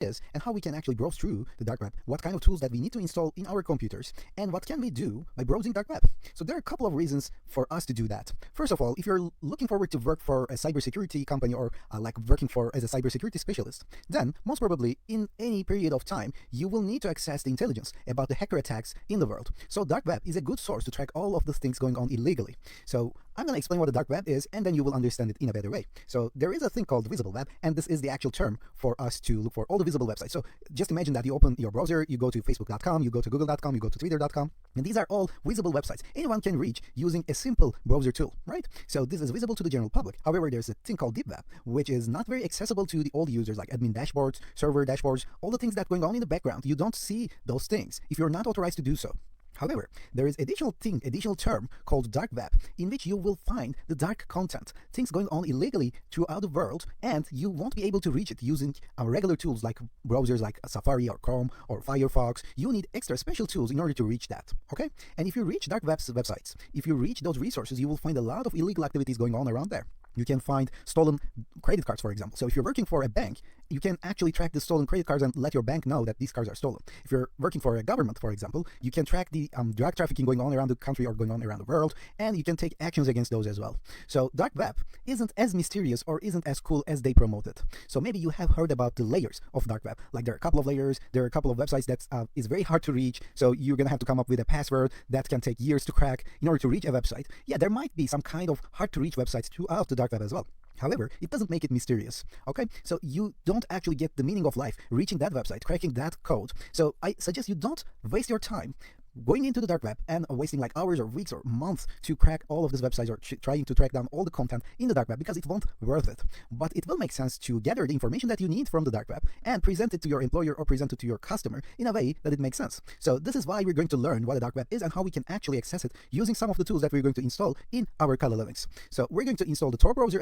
is and how we can actually browse through the dark web, what kind of tools that we need to install in our computers, and what can we do by browsing dark web. So there are a couple of reasons for us to do that. First of all, if you're looking forward to work for a cybersecurity company or like working for as a cybersecurity specialist, then most probably in any period of time, you will need to access the intelligence about the hacker attacks in the world. So dark web is a good source to track all of the things going on illegally. So I'm going to explain what the dark web is, and then you will understand it in a better way. So there is a thing called visible web, and this is the actual term for us to look for all the visible websites. So just imagine that you open your browser, you go to facebook.com, you go to google.com, you go to twitter.com, and these are all visible websites anyone can reach using a simple browser tool, right? So this is visible to the general public. However, there's a thing called deep web, which is not very accessible to the old users, like admin dashboards, server dashboards, all the things that are going on in the background. You don't see those things if you're not authorized to do so. However, there is additional term called dark web, in which you will find the dark content, things going on illegally throughout the world, and you won't be able to reach it using regular tools like browsers like Safari or Chrome or Firefox. You need extra special tools in order to reach that, okay? And if you reach dark websites, if you reach those resources, you will find a lot of illegal activities going on around there. You can find stolen credit cards, for example. So if you're working for a bank, you can actually track the stolen credit cards and let your bank know that these cards are stolen. If you're working for a government, for example, you can track the drug trafficking going on around the country or going on around the world, and you can take actions against those as well. So dark web isn't as mysterious or isn't as cool as they promote it. So maybe you have heard about the layers of dark web. Like there are a couple of layers, there are a couple of websites that is very hard to reach, so you're going to have to come up with a password that can take years to crack in order to reach a website. Yeah, there might be some kind of hard to reach websites throughout the dark web as well. However, it doesn't make it mysterious, okay? So you don't actually get the meaning of life reaching that website, cracking that code. So I suggest you don't waste your time going into the dark web and wasting like hours or weeks or months to crack all of these websites or trying to track down all the content in the dark web, because it won't worth it. But it will make sense to gather the information that you need from the dark web and present it to your employer or present it to your customer in a way that it makes sense. So this is why we're going to learn what the dark web is and how we can actually access it using some of the tools that we're going to install in our Kali Linux. So we're going to install the Tor browser